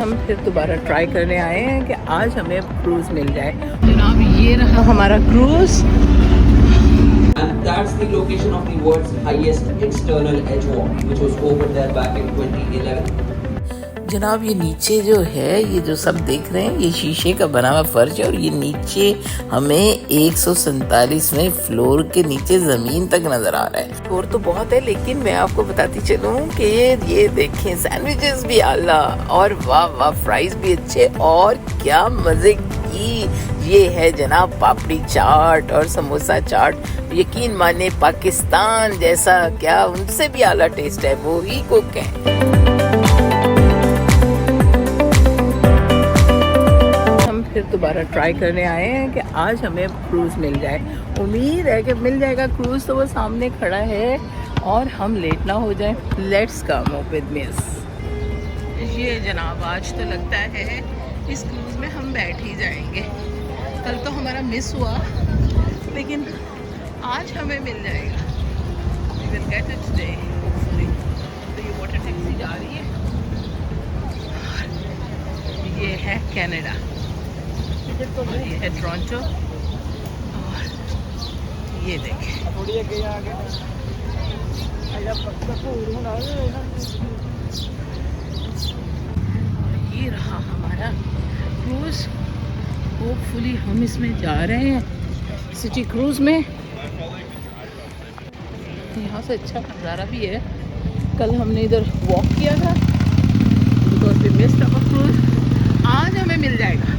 हम फिर दोबारा ट्राई करने आए हैं कि आज हमें क्रूज़ मिल जाए। जनाब ये रहा हमारा cruise. And that's the location of the world's highest external edge walk, which was opened there back in 2011. जनाब ये नीचे जो है, ये जो सब देख रहे हैं, ये शीशे का बना हुआ फर्श है और ये नीचे हमें 147वें फ्लोर के नीचे ज़मीन तक नज़र आ रहा है। फ्लोर तो बहुत है, लेकिन मैं आपको बताती चलूँ कि ये देखें, सैंडविचेस भी आला और वाह वाह, फ्राइज भी अच्छे और क्या मज़े की ये है जनाब पापड़ी चाट और समोसा चाट। यकीन माने पाकिस्तान जैसा क्या, उनसे भी आला टेस्ट है, वो ही कुक हैं। फिर दोबारा ट्राई करने आए हैं कि आज हमें क्रूज़ मिल जाए। उम्मीद है कि मिल जाएगा क्रूज़, तो वो सामने खड़ा है और हम लेट ना हो जाए। Let's come with miss. ये जनाब आज तो लगता है इस क्रूज़ में हम बैठ ही जाएंगे। कल तो हमारा मिस हुआ, लेकिन आज हमें मिल जाएगा। We will get it today, hopefully। तो ये वाटर टैक्सी जा रही है। ये है कनाडा, ये है टोरंटो और ये देखें। ये रहा हमारा क्रूज़। होपफुली हम इसमें जा रहे हैं सिटी क्रूज़ में। यहाँ से अच्छा नज़ारा भी है। कल हमने इधर वॉक किया था, because we missed our cruise. आज हमें मिल जाएगा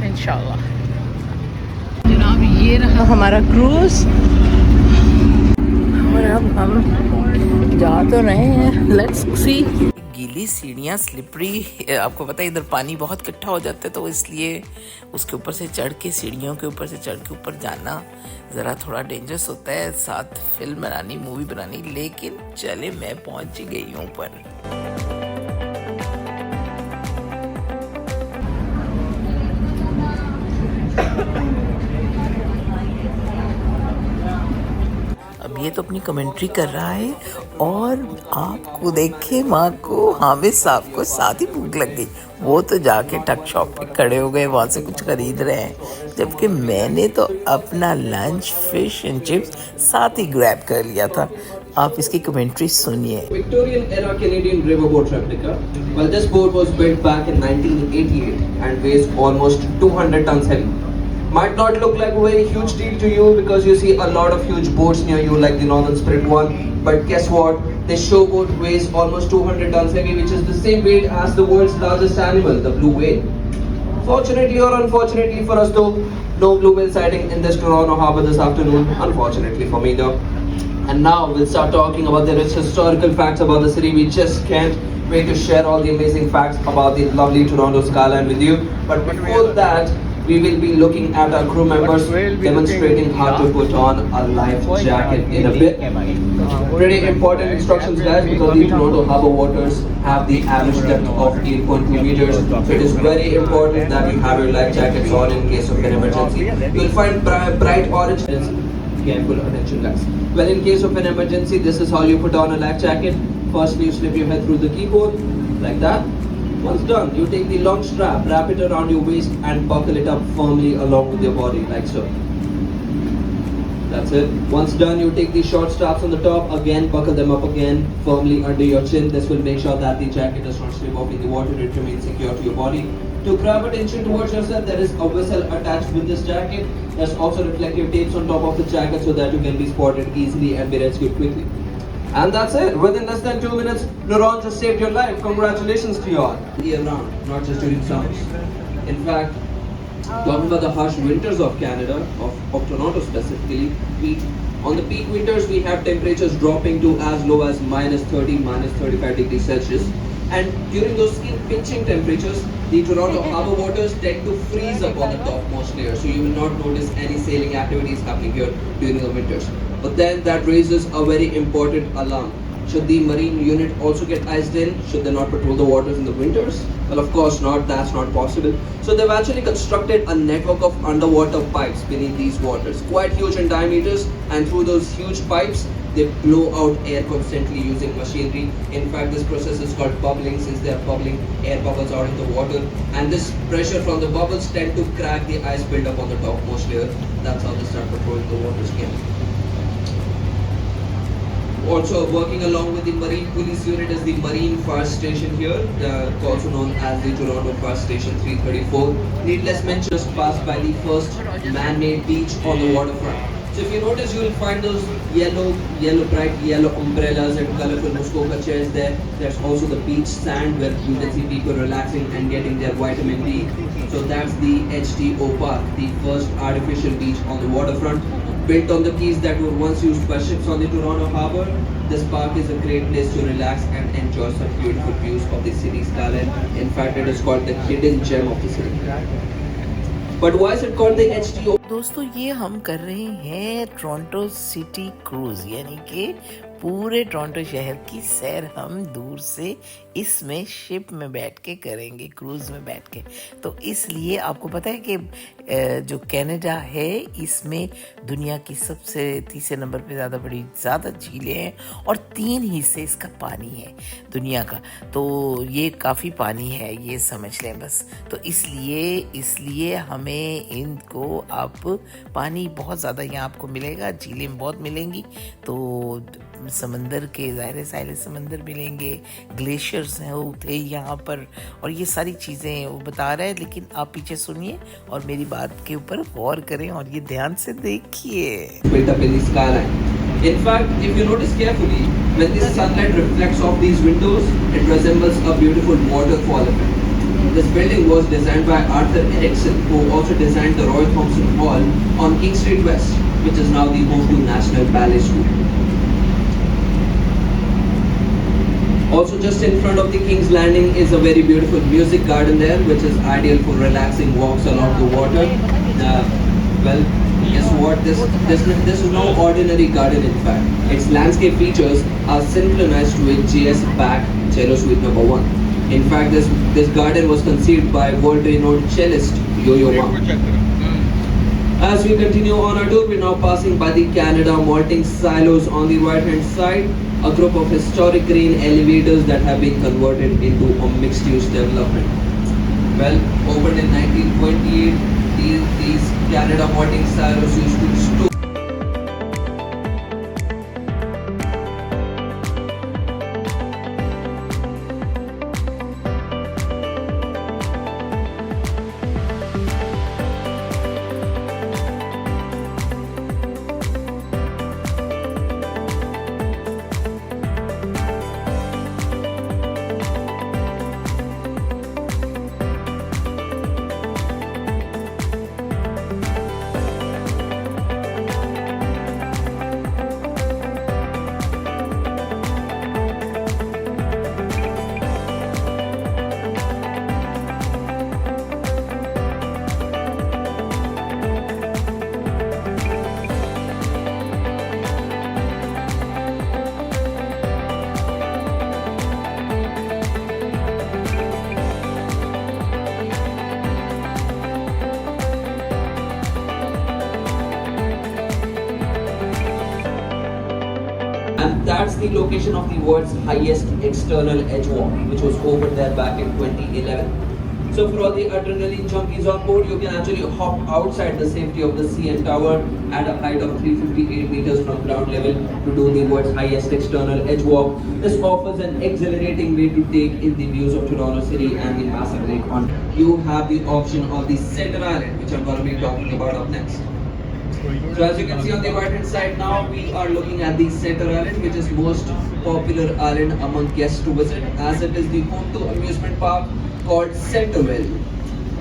इंशाल्लाह। जनाब ये रहा हमारा क्रूज़ और अब हम जा तो रहे हैं। Let's see. गीली सीढ़ियाँ, स्लिपरी, आपको पता है इधर पानी बहुत इकट्ठा हो जाता है, तो इसलिए उसके ऊपर से चढ़ के, सीढ़ियों के ऊपर से चढ़ के ऊपर जाना ज़रा थोड़ा डेंजरस होता है, साथ फिल्म बनानी, मूवी बनानी। लेकिन चले, मैं पहुँच ही गई हूँ ऊपर। ये तो अपनी कमेंट्री कर रहा है और आपको देखे माँ को, हामिद साहब को साथ ही भूख लग गई। वो तो जाके टक शॉप पे खड़े हो गए, वहाँ से कुछ खरीद रहे हैं, जबकि मैंने तो अपना लंच फिश एंड चिप्स साथ ही ग्रैब कर लिया था। आप इसकी कमेंट्री सुनिए। Victorian era Canadian riverboat replica. Well, this boat was built back in 1988 and weighs almost 200 tons heavy. Might not look like a very huge deal to you because you see a lot of huge boats near you like the Northern Spirit one, but guess what? This showboat weighs almost 200 tons heavy, which is the same weight as the world's largest animal, the blue whale. Fortunately or unfortunately for us though, no blue whale sighting in this Toronto harbour this afternoon, unfortunately for me though. And now we'll start talking about the rich historical facts about the city. We just can't wait to share all the amazing facts about the lovely Toronto skyline with you. But before that, we will be looking at our crew members demonstrating how to put on a life jacket in a bit. Pretty important instructions guys, because the Toronto harbour waters have the average depth of 8.2 meters. So it is very important that you have your life jackets on in case of an emergency. You will find bright orange. Careful attention guys. Well, in case of an emergency, this is how you put on a life jacket. Firstly, you slip your head through the keyhole like that. Once done, you take the long strap, wrap it around your waist and buckle it up firmly along with your body like so. That's it. Once done, you take the short straps on the top, again buckle them up again firmly under your chin. This will make sure that the jacket does not slip off in the water. It remains secure to your body. To grab attention towards yourself, there is a whistle attached with this jacket. There's also reflective tapes on top of the jacket so that you can be spotted easily and be rescued quickly. And that's it. Within less than 2 minutes, Nuron just saved your life. Congratulations to you all. Year round, not just during summers. In fact, talking about the harsh winters of Canada, of Toronto specifically, on the peak winters we have temperatures dropping to as low as -30, -35 degrees Celsius. And during those skin-pinching temperatures, the Toronto harbour waters tend to freeze up on the topmost layer. So you will not notice any sailing activities happening here during the winters. But then that raises a very important alarm. Should the marine unit also get iced in? Should they not patrol the waters in the winters? Well, of course not. That's not possible. So they've actually constructed a network of underwater pipes beneath these waters, quite huge in diameters, and through those huge pipes, they blow out air constantly using machinery. In fact, this process is called bubbling, since they are bubbling air bubbles out in the water, and this pressure from the bubbles tend to crack the ice buildup on the topmost layer. That's how they start patrolling the water skin. Also working along with the Marine Police Unit is the Marine Fire Station here, also known as the Toronto Fire Station 334. Needless mention, just passed by the first man-made beach on the waterfront. So if you notice, you will find those bright yellow umbrellas and colorful Muskoka chairs there. There's also the beach sand where you can see people relaxing and getting their vitamin D. So that's the HTO Park, the first artificial beach on the waterfront. Built on the quays that were once used by ships on the Toronto harbour, this park is a great place to relax and enjoy some beautiful views of the city's skyline. In fact, it is called the hidden gem of the city. But why is it called the HTO? दोस्तों ये हम कर रहे हैं Toronto city cruise, यानी कि पूरे Toronto शहर की सैर हम दूर से इसमें शिप में बैठ के करेंगे, क्रूज में बैठ के। तो इसलिए आपको पता है कि जो कनाडा है इसमें दुनिया की सबसे तीसरे नंबर पे ज़्यादा झीलें हैं और 3 हिस्से इसका पानी है दुनिया का। तो ये काफ़ी पानी है, ये समझ लें बस। तो इसलिए हमें इनको आप पानी बहुत ज़्यादा यहाँ आपको मिलेगा, झीलें बहुत मिलेंगी। तो समंदर के ज़ाहिर समंदर मिलेंगे, ग्लेशियर्स हैं होते यहाँ पर, और ये सारी चीज़ें वो बता रहा है। लेकिन आप पीछे सुनिए और मेरी बात के ऊपर गौर करें और ये ध्यान से देखिए। In fact, if you notice carefully, when the sunlight reflects off these windows, it resembles a beautiful waterfall effect. This building was designed by Arthur Erickson, who also designed the Roy Thomson Hall on King Street West, which is now the home to National Ballet School. Also, just in front of the King's Landing is a very beautiful music garden there, which is ideal for relaxing walks along the water. Well, guess what? This is no ordinary garden. In fact, its landscape features are synchronized with GS Bach Cello Suite No. 1. In fact, this garden was conceived by world-renowned cellist Yo-Yo Ma. As we continue on our tour, we're now passing by the Canada Malting Silos on the right-hand side, a group of historic grain elevators that have been converted into a mixed-use development. Well, opened in 1928, these Canada Malting Silos used to store and that's the location of the world's highest external edge walk, which was opened there back in 2011. So for all the adrenaline junkies on board, you can actually hop outside the safety of the CN Tower at a height of 358 meters from ground level to do the world's highest external edge walk. This offers an exhilarating way to take in the views of Toronto City and the massive lake on. You have the option of the Center Island, which I'm going to be talking about up next. So as you can see on the right hand side now, we are looking at the Center Island, which is most popular island among guests to visit, as it is the home to amusement park called Centerville.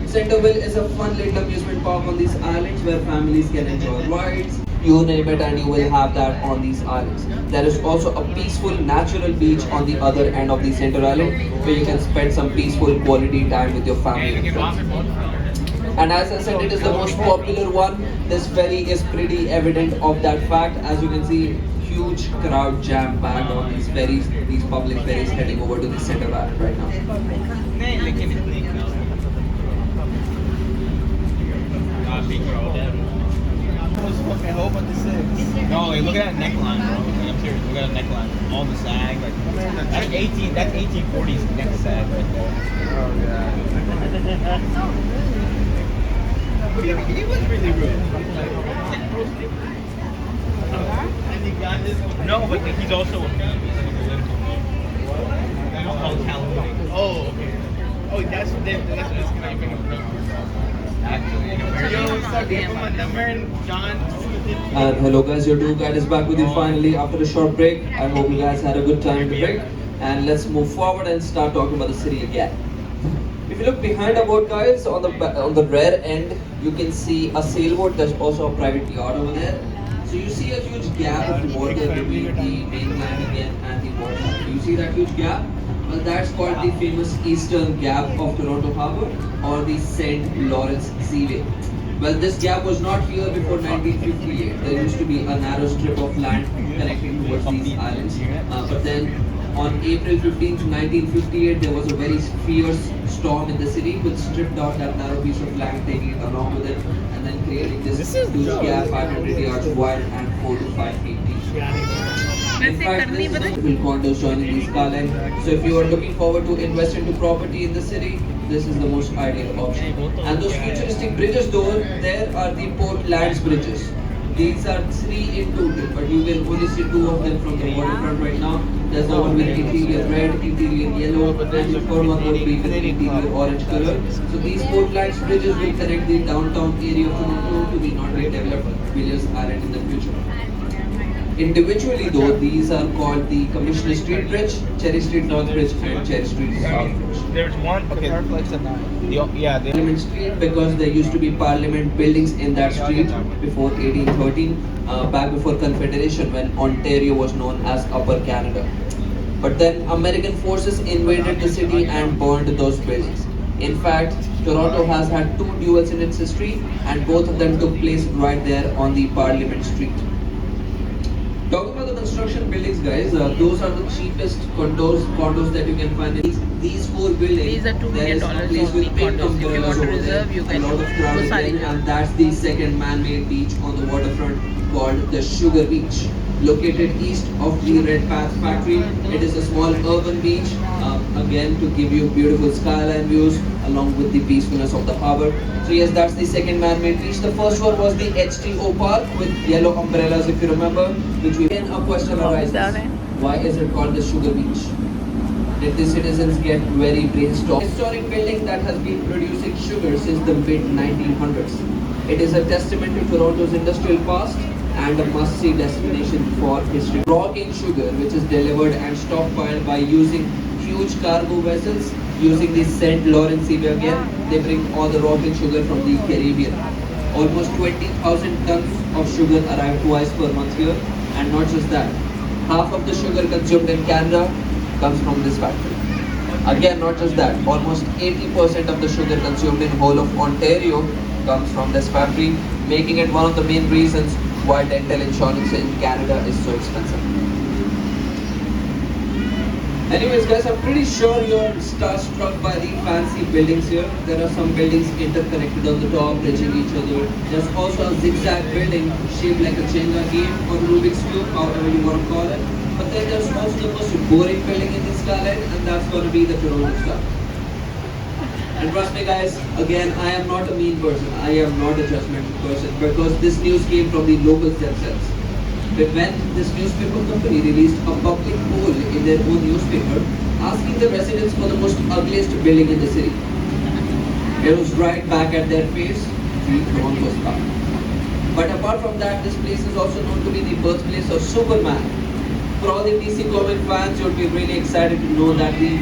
Centerville is a fun little amusement park on these islands where families can enjoy rides, you name it, and you will have that on these islands. There is also a peaceful natural beach on the other end of the Center Island where you can spend some peaceful quality time with your family and friends. And as I said, it is the most popular one. This ferry is pretty evident of that fact. As you can see, huge crowd jam packed on these ferries, these public ferries heading over to the Center Island right now. No, look at that neckline, bro. here. We got a neckline. All the sag. Like, that's 1840s neck sag right there. Oh yeah. He was really good. And he got this. No, but he's also a meme. He's like a political meme. Called Calhoun. Oh, okay. Oh, that's what gonna make him famous. Actually, yo, what's up? Give him my number and John. And hello guys, your tour guide is back with you finally after a short break. I hope you guys had a good time in the break. And let's move forward and start talking about the city again. If you look behind our boat guys, on the rear end, you can see a sailboat. There's also a private yacht over there. So you see a huge gap of water between the mainland again and the water. Do you see that huge gap? Well, that's called the famous Eastern Gap of Toronto Harbour or the St. Lawrence Seaway. Well, this gap was not here before 1958. There used to be a narrow strip of land connecting towards these islands. But then on April 15, 1958, there was a very fierce storm in the city which stripped out that narrow piece of land, taking it along with it, and then creating this huge gap 500 yards wide and 4 to 5 feet deep. In fact, this is beautiful condos joining the skyline. So if you are looking forward to invest into property in the city, this is the most ideal option. And those futuristic bridges though, there are the Port Lands bridges. These are 3 in total, but you will only see 2 of them from the waterfront right now. There's the one with interior red, interior yellow, and the third one would be with interior orange color. So these Port Lands bridges will connect the downtown area of Toronto to the not yet developed Villiers Island in the future. Individually though, these are called the Commissioner Street Bridge, Cherry Street North Bridge and Cherry Street South Bridge. There's one. Okay. Parliament Street, because there used to be Parliament buildings in that street before 1813, back before Confederation when Ontario was known as Upper Canada. But then American forces invaded the city and burned those buildings. In fact, Toronto has had 2 duels in its history and both of them took place right there on the Parliament Street. Talking about the construction buildings, guys, those are the cheapest condos that you can find in these 4 buildings. These are $2 million only condos. If you want to reserve, you can. A lot of crowd again, and that's the second man-made beach on the waterfront called the Sugar Beach. Located east of the Red Path Factory, it is a small urban beach, again to give you beautiful skyline views along with the peacefulness of the harbor. So yes, that's the second man-made beach. The first one was the HTO Park with yellow umbrellas, if you remember, which we then a question arises. Why is it called the Sugar Beach? Did the citizens get very brainstorm? Historic building that has been producing sugar since the mid-1900s. It is a testament to Toronto's industrial past and a must-see destination for history. Raw cane sugar, which is delivered and stockpiled by using huge cargo vessels, using the St. Lawrence Seaway again, they bring all the raw cane sugar from the Caribbean. Almost 20,000 tons of sugar arrive twice per month here, and not just that, half of the sugar consumed in Canada comes from this factory. Again, not just that, almost 80% of the sugar consumed in whole of Ontario comes from this factory, making it one of the main reasons why dental insurance in Canada is so expensive. Anyways guys, I'm pretty sure you're starstruck by the fancy buildings here. There are some buildings interconnected on the top, bridging each other. There's also a zigzag building shaped like a Jenga game or Rubik's Cube, however you want to call it. But then there's also the most boring building in the skyline, and that's going to be the Toronto Star. And trust me guys, again, I am not a mean person. I am not a judgmental person because this news came from the locals themselves. When this newspaper company released a public poll in their own newspaper asking the residents for the most ugliest building in the city. It was right back at their face, the Toronto Star. But apart from that, this place is also known to be the birthplace of Superman. For all the DC Comic fans, you would be really excited to know that the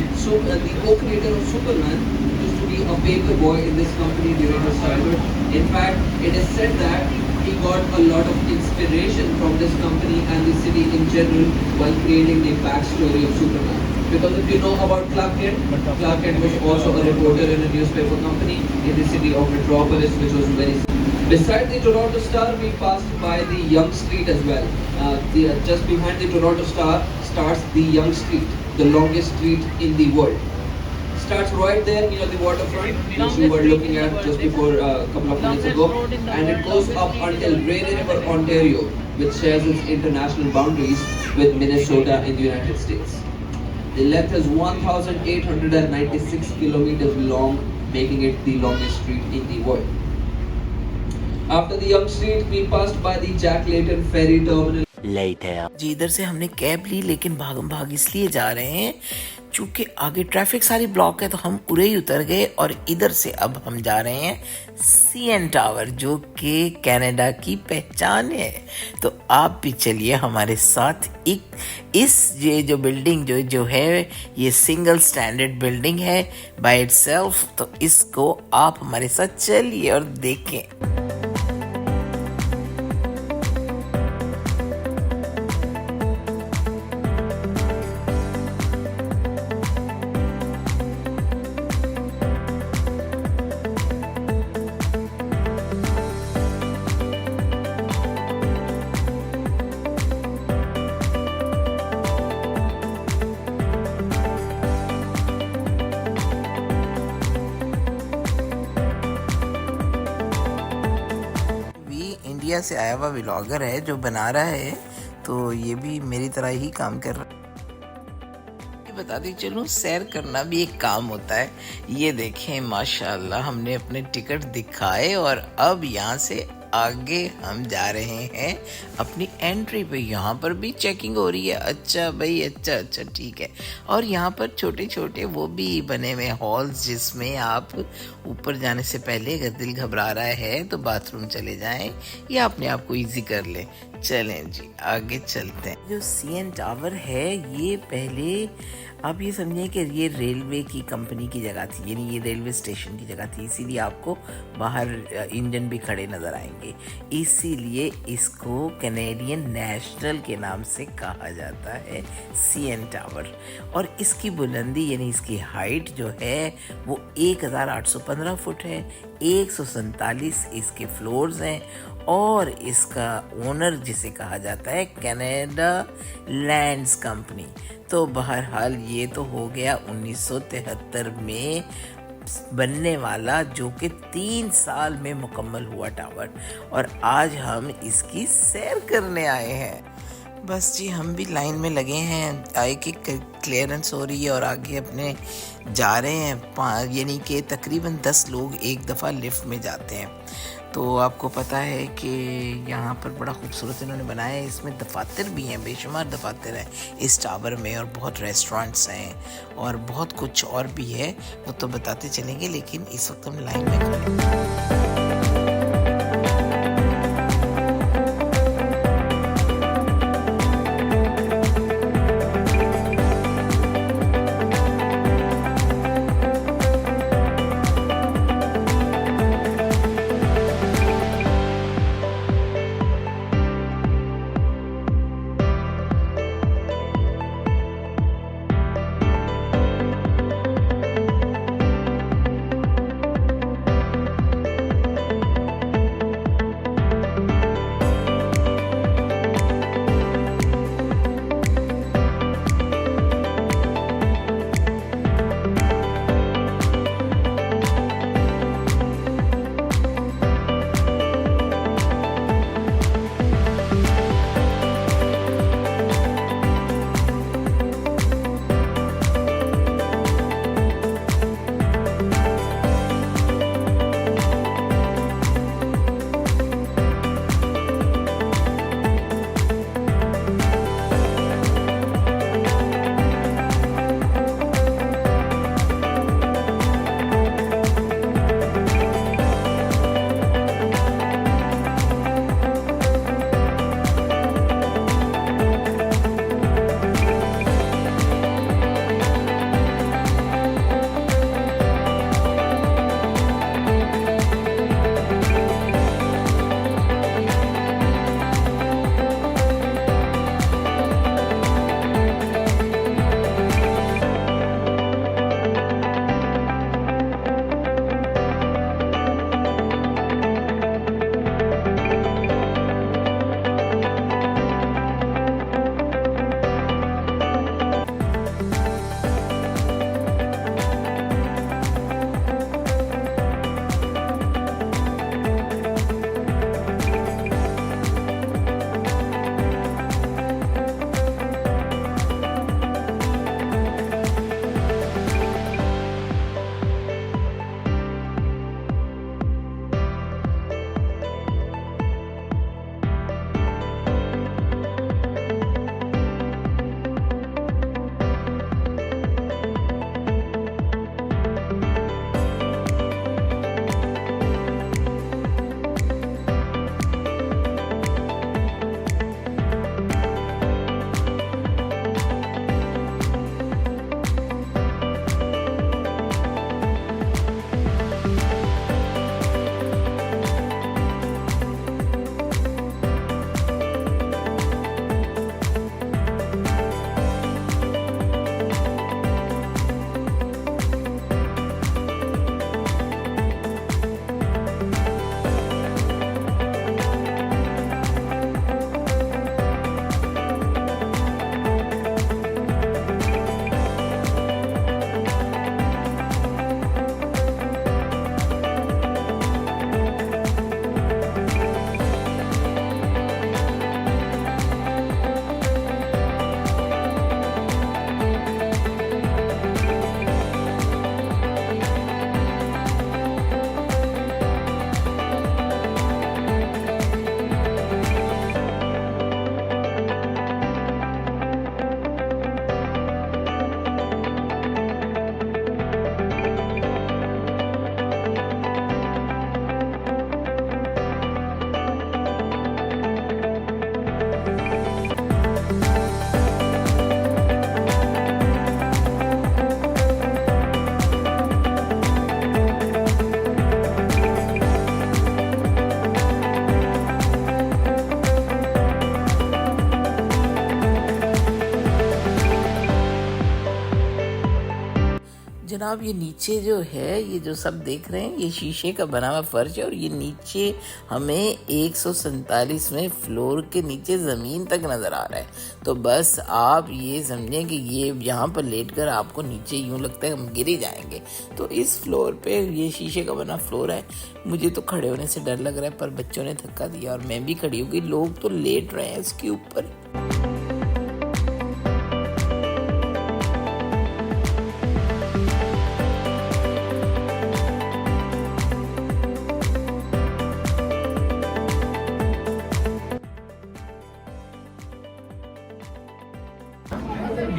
co-creator of Superman used to be a paper boy in this company during his childhood. In fact, it is said that he got a lot of inspiration from this company and the city in general while creating the backstory of Superman. Because if you know about Clark Kent was also a reporter in a newspaper company in the city of Metropolis, which was very. Beside the Toronto Star, we passed by the Yonge Street as well. Just behind the Toronto Star starts the Yonge Street, the longest street in the world. starts right there near the waterfront, which we were looking at just before a couple of minutes ago, and it goes up until Rainy River, Ontario, which shares its international boundaries with Minnesota in the United States. The length is 1,896 kilometers long, making it the longest street in the world. After the Yonge Street, we passed by the Jack Layton Ferry Terminal. जी इधर से हमने cab ली, लेकिन भागम भाग इसलिए जा रहे हैं चूंकि आगे ट्रैफिक सारी ब्लॉक है, तो हम उरे ही उतर गए और इधर से अब हम जा रहे हैं सीएन टावर, जो कि कनाडा की पहचान है। तो आप भी चलिए हमारे साथ। ये जो बिल्डिंग जो है ये सिंगल स्टैंडर्ड बिल्डिंग है बाय इटसेल्फ, तो इसको आप हमारे साथ चलिए और देखें। इंडिया से आया हुआ व्लॉगर है जो बना रहा है, तो ये भी मेरी तरह ही काम कर रहा है। बताती चलूं, सैर करना भी एक काम होता है। ये देखें माशाल्लाह, हमने अपने टिकट दिखाए और अब यहाँ से आगे हम जा रहे हैं अपनी एंट्री पे। यहाँ पर भी चेकिंग हो रही है। अच्छा भाई, अच्छा ठीक है। और यहाँ पर छोटे छोटे वो भी बने हुए हॉल्स, जिसमें आप ऊपर जाने से पहले अगर दिल घबरा रहा है तो बाथरूम चले जाएं या अपने आप को इजी कर लें। चलें जी आगे चलते हैं। जो सीएन टावर है ये पहले आप ये समझें कि ये रेलवे की कंपनी की जगह थी, यानी ये रेलवे स्टेशन की जगह थी, इसीलिए आपको बाहर इंजन भी खड़े नज़र आएंगे। इसीलिए इसको कैनेडियन नेशनल के नाम से कहा जाता है सीएन टावर। और इसकी बुलंदी यानी इसकी हाइट जो है वो 1815 फुट है। 147 इसके फ्लोर्स हैं और इसका ओनर जिसे कहा जाता है कनाडा लैंड्स कंपनी। तो बहरहाल ये तो हो गया 1973 में बनने वाला, जो कि 3 साल में मुकम्मल हुआ टावर, और आज हम इसकी सैर करने आए हैं। बस जी हम भी लाइन में लगे हैं, आगे की क्लियरेंस हो रही है और आगे अपने जा रहे हैं। यानी कि तकरीबन 10 लोग एक दफ़ा लिफ्ट में जाते हैं। तो आपको पता है कि यहाँ पर बड़ा खूबसूरत इन्होंने बनाया है। इसमें दफातर भी हैं, बेशुमार दफातर हैं इस टावर में, और बहुत रेस्टोरेंट्स हैं और बहुत कुछ और भी है, वो तो बताते चलेंगे। लेकिन इस वक्त हम लाइन में खड़े हैं। जनाब ये नीचे जो है, ये जो सब देख रहे हैं, ये शीशे का बना हुआ फर्श है और ये नीचे हमें 147वें फ्लोर के नीचे ज़मीन तक नज़र आ रहा है। तो बस आप ये समझें कि ये यहाँ पर लेटकर आपको नीचे यूँ लगता है हम गिर ही जाएंगे। तो इस फ्लोर पे ये शीशे का बना फ्लोर है। मुझे तो खड़े होने से डर लग रहा है, पर बच्चों ने धक्का दिया और मैं भी खड़ी हो गई। लोग तो लेट रहे हैं इसके ऊपर।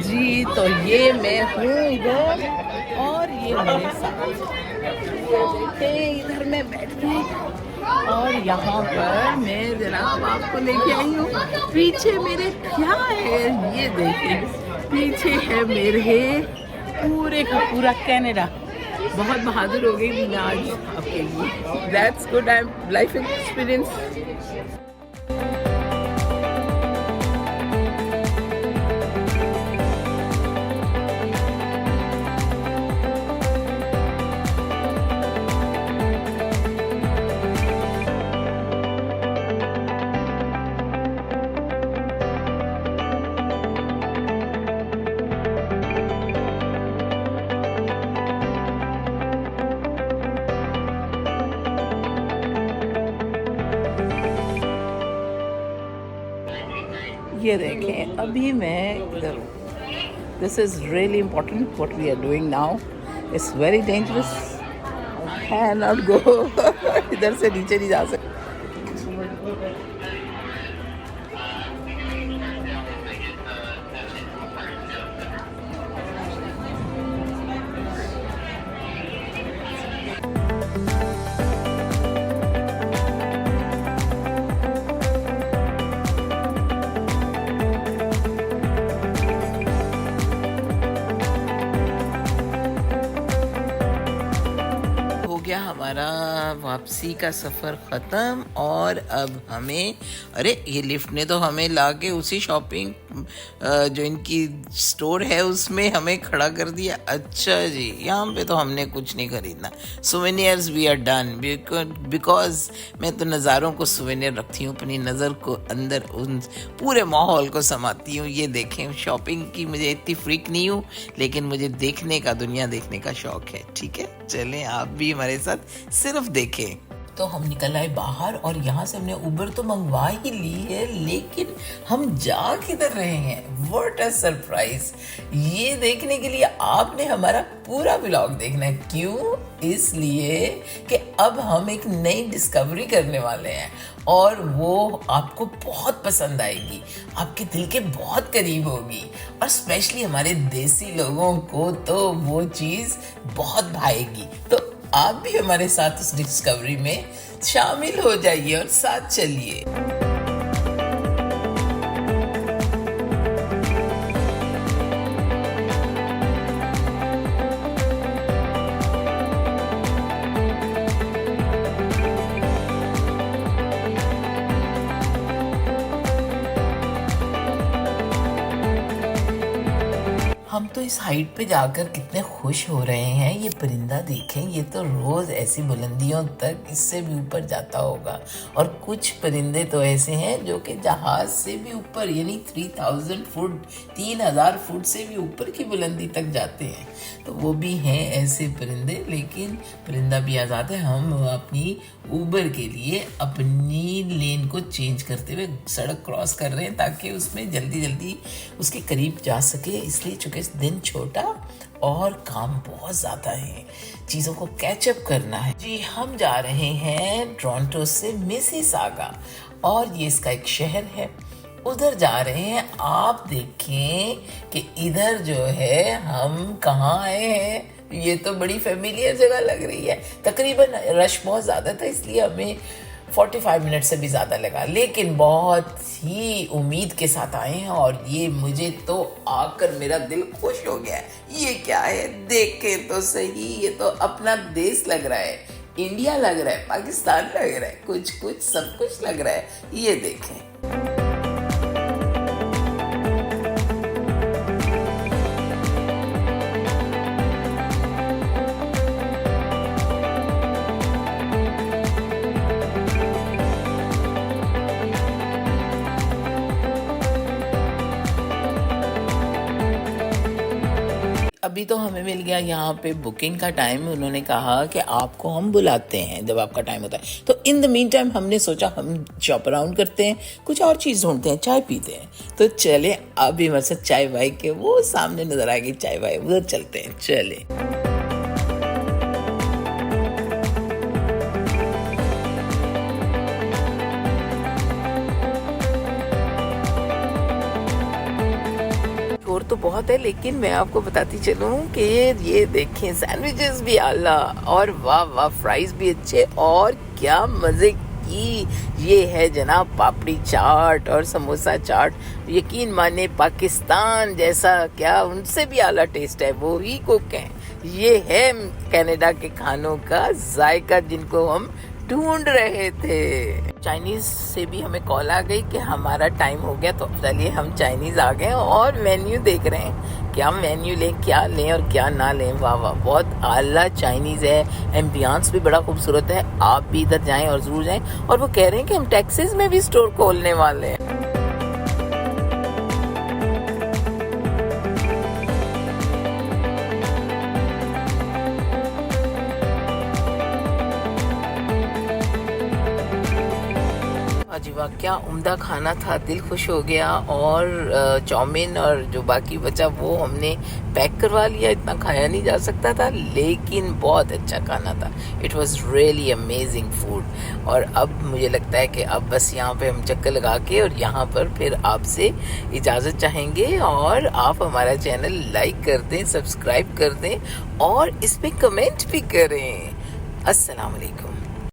जी तो ये मैं हूँ इधर और ये मेरे साथ इधर मैं बैठ गई और यहाँ पर मैं जनाब आपको लेके आई हूँ। पीछे मेरे क्या है ये देखिए, पीछे है मेरे पूरे का पूरा कनाडा। बहुत बहादुर हो गई मैं आज आपके लिए। That's good, I am life experience. ये देखें अभी मैं इधर हूँ। This is really important what we are doing now. It's very dangerous, can not go इधर से नीचे नहीं जा सकते। हमारा वापसी का सफ़र ख़त्म और अब हमें, अरे ये लिफ्ट ने तो हमें लाके उसी शॉपिंग जो इनकी स्टोर है उसमें हमें खड़ा कर दिया। अच्छा जी, यहाँ पे तो हमने कुछ नहीं खरीदना। Souvenirs we are done, because मैं तो नज़ारों को सोवेनियर रखती हूँ, अपनी नज़र को अंदर उन पूरे माहौल को समाती हूँ। ये देखें, शॉपिंग की मुझे इतनी फ्रीक नहीं हूँ, लेकिन मुझे देखने का, दुनिया देखने का शौक है। ठीक है, चलें आप भी हमारे साथ सिर्फ देखें। तो हम निकल आए बाहर और यहाँ से हमने उबर तो मंगवा ही ली है, लेकिन हम जा किधर रहे हैं? What a surprise! ये देखने के लिए आपने हमारा पूरा व्लॉग देखना है। क्यों? इसलिए कि अब हम एक नई डिस्कवरी करने वाले हैं और वो आपको बहुत पसंद आएगी, आपके दिल के बहुत करीब होगी और स्पेशली हमारे देसी लोगों को तो वो चीज़ बहुत भाएगी। तो आप भी हमारे साथ इस डिस्कवरी में शामिल हो जाइए और साथ चलिए। हम तो इस हाइट पे जाकर कितने खुश हो रहे हैं। ये परिंदा देखें, ये तो रोज ऐसी बुलंदियों तक, इससे भी ऊपर जाता होगा। और कुछ परिंदे तो ऐसे हैं जो कि जहाज से भी ऊपर, यानी 3000 फुट, 3000 फुट से भी ऊपर की बुलंदी तक जाते हैं। तो वो भी हैं ऐसे परिंदे, लेकिन परिंदा भी आज़ाद है। हम अपनी उबर के लिए अपनी लेन को चेंज करते हुए सड़क क्रॉस कर रहे हैं ताकि उसमें जल्दी जल्दी उसके करीब जा सके। इसलिए चूँकि दिन छोटा और काम बहुत ज़्यादा है, चीज़ों को कैचअप करना है। जी, हम जा रहे हैं टोरंटो से मिसिसागा और ये इसका एक शहर है, उधर जा रहे हैं। आप देखें कि इधर जो है हम कहाँ आए हैं। ये तो बड़ी फेमिलियर जगह लग रही है। तकरीबन रश बहुत ज़्यादा था, इसलिए हमें 45 मिनट से भी ज़्यादा लगा, लेकिन बहुत ही उम्मीद के साथ आए हैं और ये मुझे तो आकर मेरा दिल खुश हो गया। ये क्या है? देखें तो सही, ये तो अपना देश लग रहा है, इंडिया लग रहा है, पाकिस्तान लग रहा है, कुछ कुछ सब कुछ लग रहा है। ये देखें। अभी तो हमें मिल गया यहाँ पे बुकिंग का टाइम। उन्होंने कहा कि आपको हम बुलाते हैं जब आपका टाइम होता है। तो इन द मीन टाइम हमने सोचा हम शॉप अराउंड करते हैं, कुछ और चीज़ ढूंढते हैं, चाय पीते हैं। तो चले, अभी हमारे साथ चाय वाई के वो सामने नजर आएगी चाय वाई, उधर चलते हैं, चले। तो बहुत है, लेकिन मैं आपको बताती चलूं कि ये देखें सैंडविचेस भी आला, और वाह वाह फ्राइज भी अच्छे, और क्या मज़े की ये है जनाब पापड़ी चाट और समोसा चाट। यकीन माने पाकिस्तान जैसा क्या, उनसे भी आला टेस्ट है, वो ही कुक हैं। ये है कनाडा के खानों का जायका जिनको हम ढूंढ रहे थे। चाइनीज से भी हमें कॉल आ गई कि हमारा टाइम हो गया, तो चलिए हम चाइनीज आ गए और मेन्यू देख रहे हैं, क्या मेन्यू लें, क्या लें और क्या ना लें। वाह वाह, बहुत आला चाइनीज है, एम्बियंस भी बड़ा खूबसूरत है। आप भी इधर जाएं और जरूर जाएं। और वो कह रहे हैं कि हम टेक्सास में भी स्टोर खोलने वाले हैं। जी वाह, क्या उम्दा खाना था, दिल खुश हो गया। और चाउमीन और जो बाकी बचा वो हमने पैक करवा लिया, इतना खाया नहीं जा सकता था, लेकिन बहुत अच्छा खाना था। It was really amazing food. और अब मुझे लगता है कि अब बस यहाँ पे हम चक्कर लगा के और यहाँ पर फिर आपसे इजाज़त चाहेंगे। और आप हमारा चैनल लाइक कर दें, सब्सक्राइब कर दें और इस पर कमेंट भी करें। अस्सलाम वालेकुम।